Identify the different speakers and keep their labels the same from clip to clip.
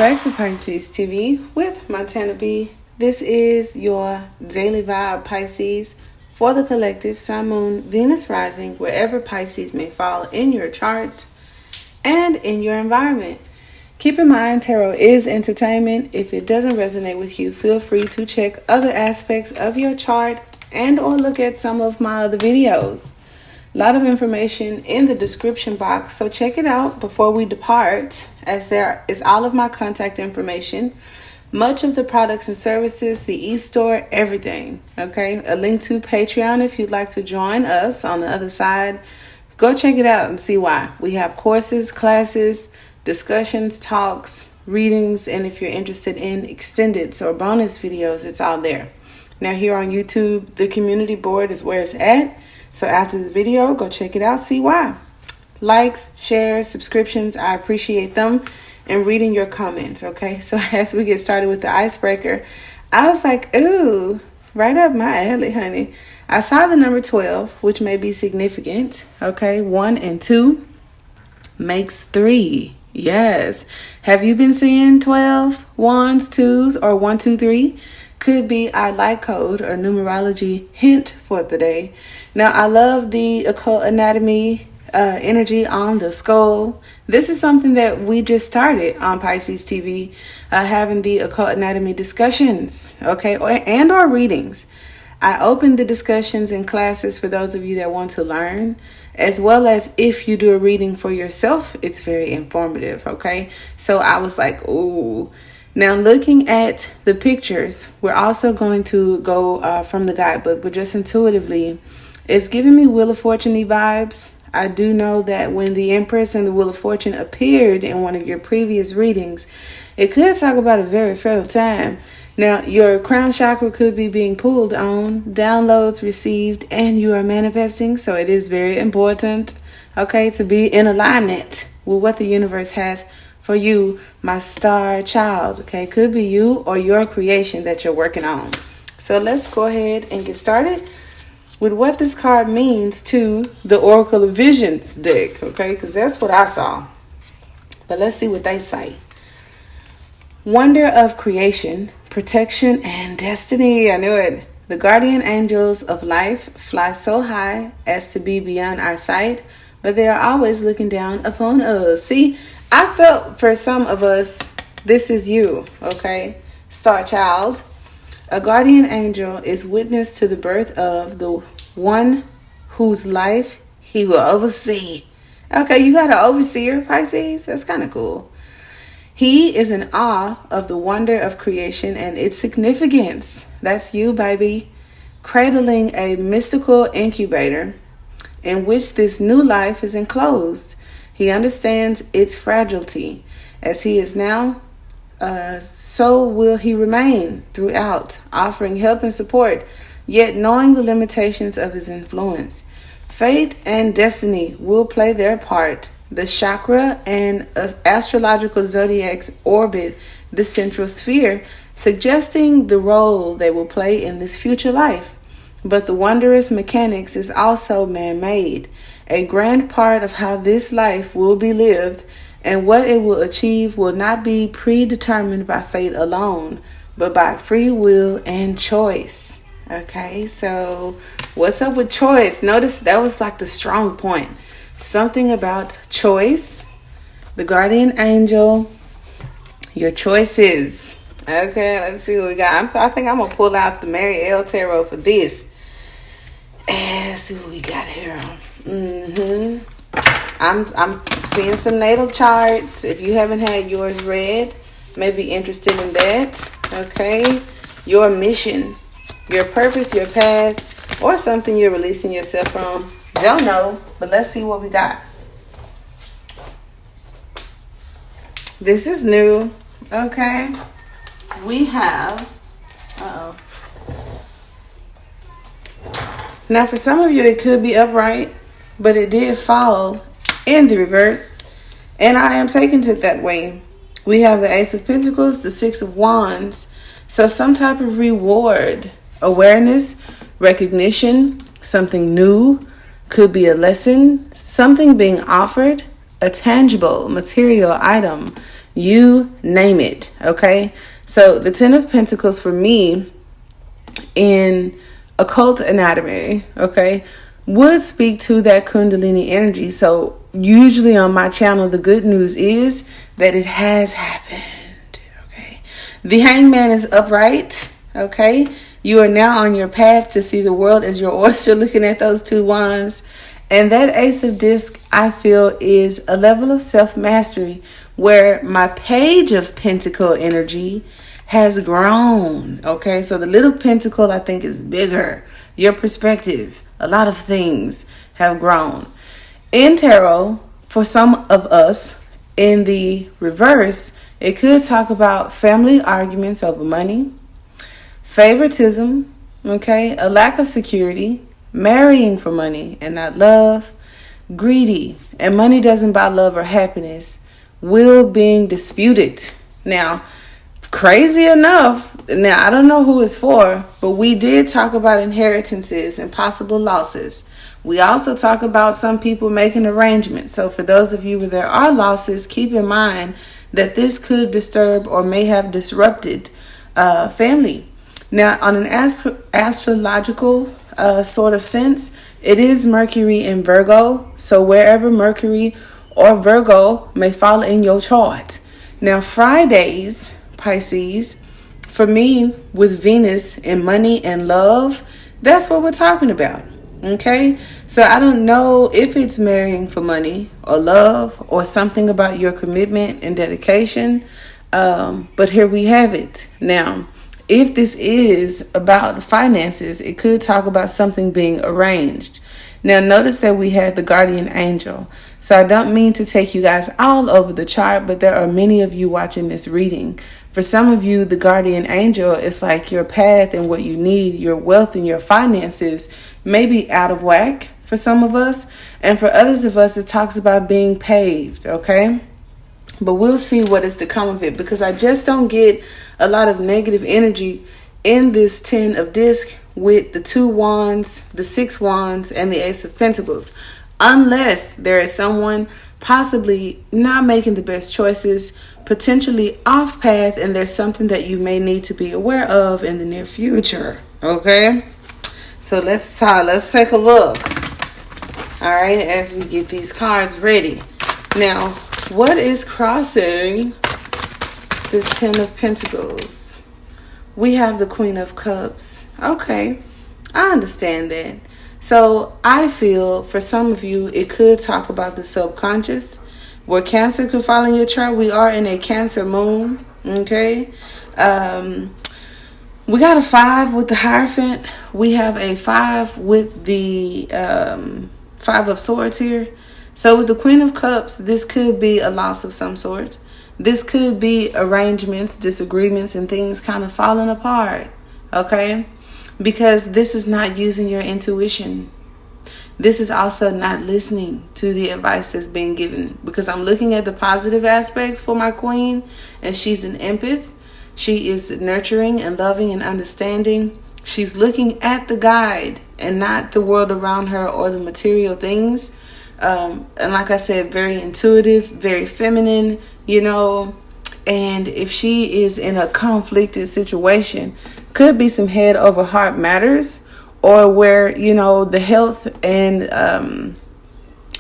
Speaker 1: back to Pisces TV with Montana B. This is your daily vibe, Pisces, for the collective, Sun, Moon, Venus rising, wherever Pisces may fall in your chart and in your environment. Keep in mind, tarot is entertainment. If it doesn't resonate with you, feel free to check other aspects of your chart and or look at some of my other videos. A lot of information in the description box, so check it out before we depart, as there is all of my contact information, much of the products and services, the e-store, everything. Okay, a link to Patreon if you'd like to join us on the other side. Go check it out and see why. We have courses, classes, discussions, talks, readings, and if you're interested in extendeds or bonus videos, it's all there. Now here on YouTube, the community board is where it's at. So after the video, go check it out, see why. Likes, shares, subscriptions, I appreciate them, and reading your comments, okay? So as we get started with the icebreaker, I was like, ooh, right up my alley, honey. I saw the number 12, which may be significant, okay? 1 and 2 makes 3. Yes. Have you been seeing 12, 1s, 2s, or 1, 2, 3? Could be our light code or numerology hint for the day. Now, I love the occult anatomy energy on the skull. This is something that we just started on Pisces TV, having the occult anatomy discussions, okay, and or readings. I opened the discussions in classes for those of you that want to learn, as well as if you do a reading for yourself, it's very informative, okay? So I was like, ooh. Now, looking at the pictures, we're also going to go from the guidebook, but just intuitively, it's giving me Wheel of Fortune-y vibes. I do know that when the Empress and the Wheel of Fortune appeared in one of your previous readings, it could talk about a very fertile time. Now, your crown chakra could be being pulled on, downloads received, and you are manifesting. So it is very important, okay, to be in alignment with what the universe has for you, my star child, okay? Could be you or your creation that you're working on. So let's go ahead and get started with what this card means to the Oracle of Visions deck, okay? Because that's what I saw. But let's see what they say. Wonder of creation, protection, and destiny. I knew it. The guardian angels of life fly so high as to be beyond our sight, but they are always looking down upon us. See, I felt for some of us, this is you, okay? Star child. A guardian angel is witness to the birth of the one whose life he will oversee. Okay, you got an overseer, Pisces? That's kind of cool. He is in awe of the wonder of creation and its significance. That's you, baby. Cradling a mystical incubator in which this new life is enclosed. He understands its fragility. As he is now, so will he remain throughout, offering help and support, yet knowing the limitations of his influence. Fate and destiny will play their part. The chakra and astrological zodiacs orbit the central sphere, suggesting the role they will play in this future life. But the wondrous mechanics is also man-made, a grand part of how this life will be lived, and what it will achieve will not be predetermined by fate alone, but by free will and choice. Okay, so what's up with choice? Notice that was like the strong point. Something about choice, the guardian angel, your choices. Okay, let's see what we got. I think I'm going to pull out the Mary L. Tarot for this. And see what we got here. I'm seeing some natal charts. If you haven't had yours read, may be interested in that. Okay, your mission, your purpose, your path, or something you're releasing yourself from. Don't know, but let's see what we got. This is new. Okay, we have. Now, for some of you, it could be upright, but it did fall in the reverse, and I am taking it that way. We have the Ace of Pentacles, the Six of Wands, so some type of reward, awareness, recognition, something new, could be a lesson, something being offered, a tangible material item, you name it. Okay, so the 10 of Pentacles for me in occult anatomy, okay, would speak to that Kundalini energy. So usually on my channel, the good news is that it has happened. Okay, the Hangman is upright. Okay, you are now on your path to see the world as your oyster, looking at those two wands. And that Ace of Disc, I feel, is a level of self-mastery where my Page of Pentacle energy has grown. Okay, so the little pentacle, I think, is bigger. Your perspective, a lot of things have grown. In tarot, for some of us, in the reverse, it could talk about family arguments over money, favoritism, okay, a lack of security, marrying for money and not love, greedy, and money doesn't buy love or happiness, will being disputed. Now, crazy enough, now I don't know who it's for, but we did talk about inheritances and possible losses. We also talk about some people making arrangements. So for those of you where there are losses, keep in mind that this could disturb or may have disrupted family. Now, on an astrological sort of sense, it is Mercury in Virgo. So wherever Mercury or Virgo may fall in your chart. Now, Fridays, Pisces, for me, with Venus in money and love, that's what we're talking about. Okay, so I don't know if it's marrying for money or love or something about your commitment and dedication, but here we have it. Now, if this is about finances, it could talk about something being arranged. Now, notice that we had the guardian angel. So I don't mean to take you guys all over the chart, but there are many of you watching this reading. For some of you, the guardian angel is like your path and what you need, your wealth and your finances may be out of whack for some of us. And for others of us, it talks about being paved, okay? But we'll see what is to come of it, because I just don't get a lot of negative energy in this 10 of disc with the 2 wands, the 6 wands, and the Ace of Pentacles. Unless there is someone possibly not making the best choices, potentially off path, and there's something that you may need to be aware of in the near future. Okay? So let's take a look. All right, as we get these cards ready. Now, what is crossing this 10 of Pentacles? We have the Queen of Cups. Okay, I understand that. So I feel for some of you, it could talk about the subconscious, where Cancer could fall in your chart. We are in a Cancer moon. Okay. We got a 5 with the Hierophant. We have a 5 with the 5 of Swords here. So with the Queen of Cups, this could be a loss of some sort. This could be arrangements, disagreements, and things kind of falling apart. Okay? Because this is not using your intuition. This is also not listening to the advice that's being given. Because I'm looking at the positive aspects for my queen, and she's an empath. She is nurturing and loving and understanding. She's looking at the guide and not the world around her or the material things. And like I said, very intuitive, very feminine, you know. And if she is in a conflicted situation, could be some head over heart matters, or where, you know, the health and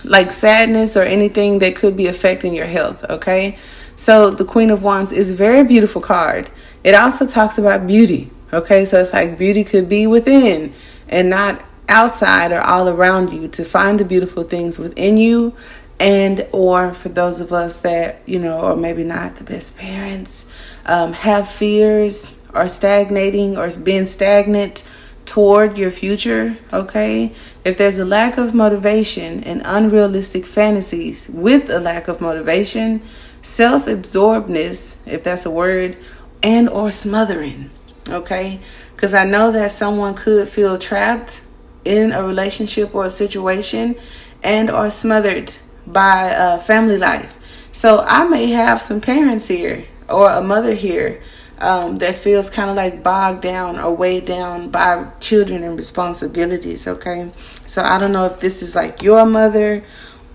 Speaker 1: like sadness or anything that could be affecting your health. Okay. So the Queen of Wands is a very beautiful card. It also talks about beauty. Okay. So it's like beauty could be within and not outside or all around you, to find the beautiful things within you. And or for those of us that, you know, or maybe not the best parents, have fears or stagnating or being stagnant toward your future. Okay. If there's a lack of motivation and unrealistic fantasies with a lack of motivation, self-absorbedness, if that's a word, and or smothering. Okay. Because I know that someone could feel trapped in a relationship or a situation and or smothered by family life. So I may have some parents here or a mother here that feels kind of like bogged down or weighed down by children and responsibilities. Okay. So I don't know if this is like your mother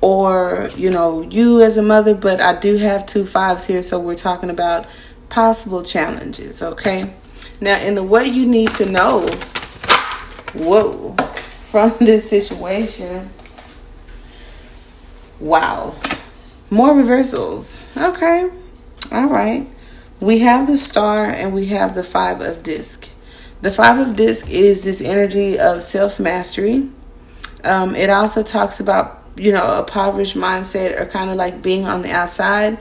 Speaker 1: or, you as a mother, but I do have 2 5s here, so we're talking about possible challenges, okay? Now, in the what you need to know, from this situation, wow, more reversals, okay, all right. We have the Star and we have the 5 of Disc. The 5 of Disc is this energy of self-mastery. It also talks about, a impoverished mindset, or kind of like being on the outside.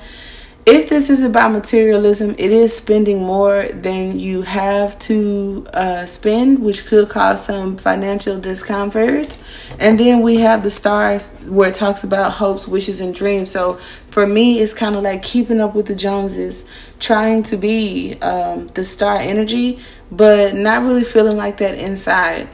Speaker 1: If this is about materialism, it is spending more than you have to spend, which could cause some financial discomfort. And then we have the Stars, where it talks about hopes, wishes, and dreams. So for me, it's kind of like keeping up with the Joneses, trying to be the star energy, but not really feeling like that inside.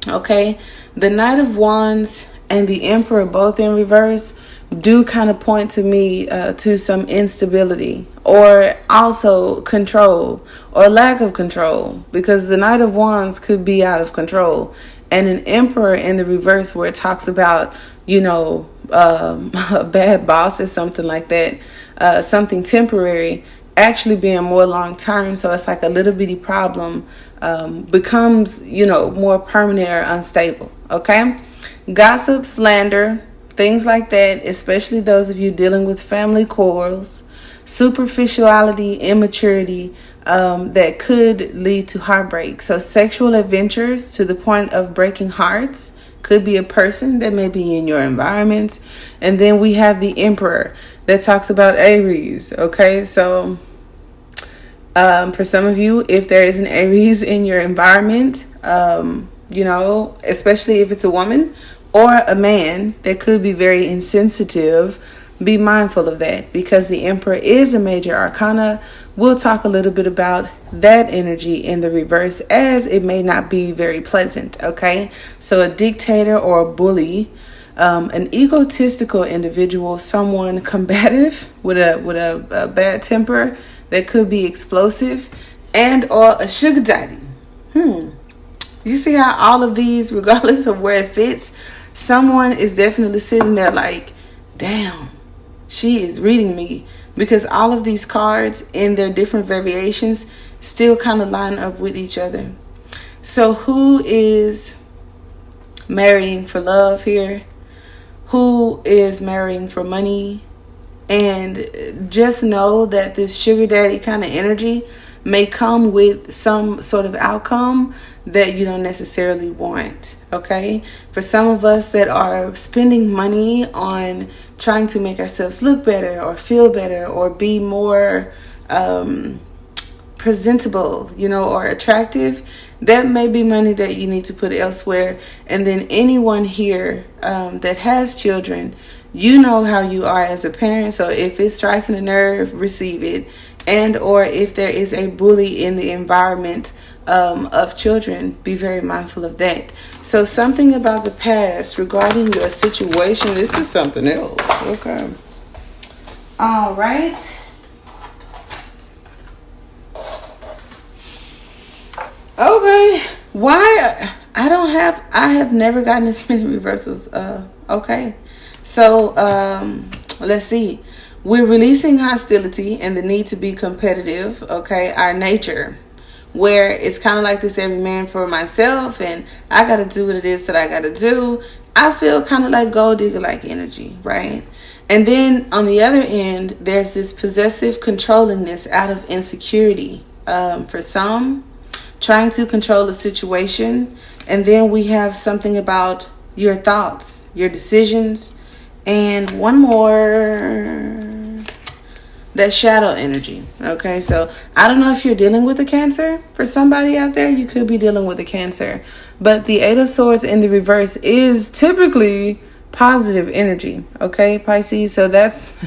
Speaker 1: Okay, the Knight of Wands and the Emperor, both in reverse, do kind of point to me to some instability, or also control or lack of control, because the Knight of Wands could be out of control, and an Emperor in the reverse, where it talks about, a bad boss or something like that, something temporary actually being more long term. So it's like a little bitty problem becomes, more permanent or unstable. Okay. Gossip, slander, things like that, especially those of you dealing with family quarrels, superficiality, immaturity, that could lead to heartbreak. So sexual adventures to the point of breaking hearts could be a person that may be in your environment. And then we have the Emperor that talks about Aries. Okay, so for some of you, if there is an Aries in your environment, especially if it's a woman or a man that could be very insensitive, be mindful of that, because the Emperor is a major arcana. We'll talk a little bit about that energy in the reverse, as it may not be very pleasant. Okay, so a dictator or a bully, an egotistical individual, someone combative with a bad temper that could be explosive, and or a sugar daddy. You see how all of these, regardless of where it fits, someone is definitely sitting there like, damn, she is reading me, because all of these cards in their different variations still kind of line up with each other. So who is marrying for love here? Who is marrying for money? And just know that this sugar daddy kind of energy may come with some sort of outcome that you don't necessarily want. Okay, for some of us that are spending money on trying to make ourselves look better or feel better or be more presentable, or attractive, that may be money that you need to put elsewhere. And then anyone here that has children, you know how you are as a parent. So if it's striking a nerve, receive it. And or if there is a bully in the environment of children, be very mindful of that. So something about the past regarding your situation. This is something else. Okay. All right. Okay. Why? I have never gotten this many reversals. Okay. So let's see. We're releasing hostility and the need to be competitive. Okay. Our nature, where it's kind of like this every man for myself, and I got to do what it is that I got to do. I feel kind of like gold digger like energy, right? And then on the other end, there's this possessive controllingness out of insecurity. For some, trying to control the situation. And then we have something about your thoughts, your decisions, and one more, that shadow energy. Okay, so I don't know if you're dealing with a Cancer. For somebody out there, you could be dealing with a Cancer. But the 8 of Swords in the reverse is typically positive energy. Okay, Pisces. So that's,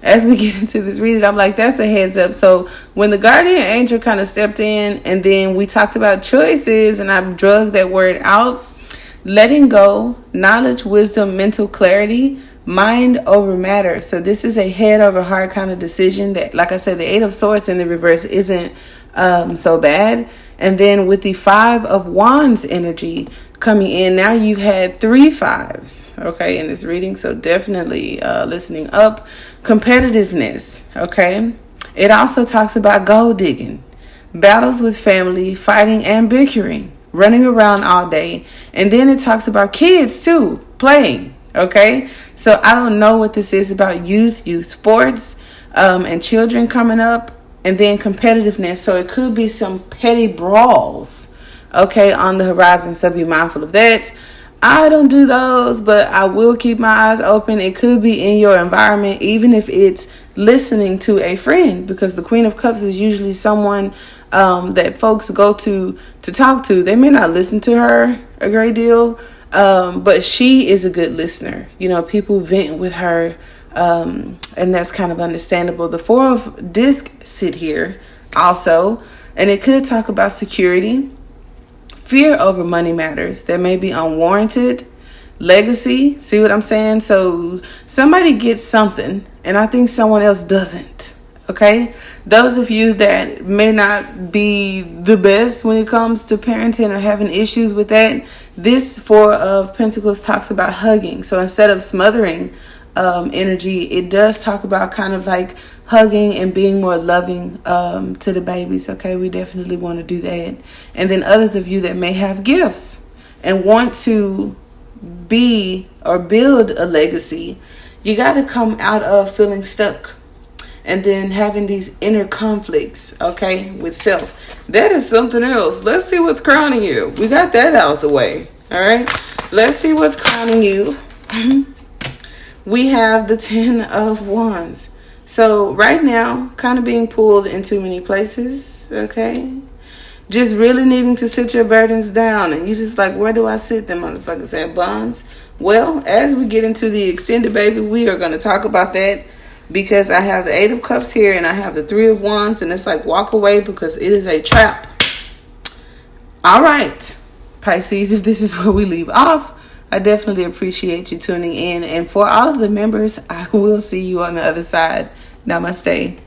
Speaker 1: as we get into this reading, I'm like, that's a heads up. So when the guardian angel kind of stepped in, and then we talked about choices, and I've drugged that word out, letting go, knowledge, wisdom, mental clarity, mind over matter. So this is a head over heart kind of decision that, like I said, the 8 of Swords in the reverse isn't so bad. And then with the 5 of Wands energy, coming in. Now you've had 3 fives, okay, in this reading. So definitely listening up. Competitiveness, okay. It also talks about gold digging, battles with family, fighting and bickering, running around all day. And then it talks about kids too, playing, okay. So I don't know what this is about youth sports, and children coming up. And then competitiveness. So it could be some petty brawls, okay, on the horizon. So be mindful of that. I don't do those, but I will keep my eyes open. It could be in your environment, even if it's listening to a friend, because the Queen of Cups is usually someone that folks go to talk to. They may not listen to her a great deal, but she is a good listener. You know, people vent with her. And that's kind of understandable. The 4 of discs sit here also, and it could talk about security, fear over money matters that may be unwarranted, legacy. See what I'm saying? So somebody gets something, and I think someone else doesn't. Okay, those of you that may not be the best when it comes to parenting or having issues with that, this 4 of Pentacles talks about hugging. So instead of smothering energy, it does talk about kind of like hugging and being more loving to the babies. Okay, we definitely want to do that. And then others of you that may have gifts and want to be or build a legacy, you got to come out of feeling stuck and then having these inner conflicts, okay, with self. That is something else. Let's see what's crowning you. We got that out of the way. All right, let's see what's crowning you. We have the 10 of Wands. So right now, kind of being pulled in too many places, okay? Just really needing to sit your burdens down. And you just like, where do I sit them motherfuckers at, bonds? Well, as we get into the extended, baby, we are going to talk about that, because I have the 8 of Cups here and I have the 3 of Wands, and it's like walk away because it is a trap. All right, Pisces, if this is where we leave off, I definitely appreciate you tuning in. And for all of the members, I will see you on the other side. Namaste.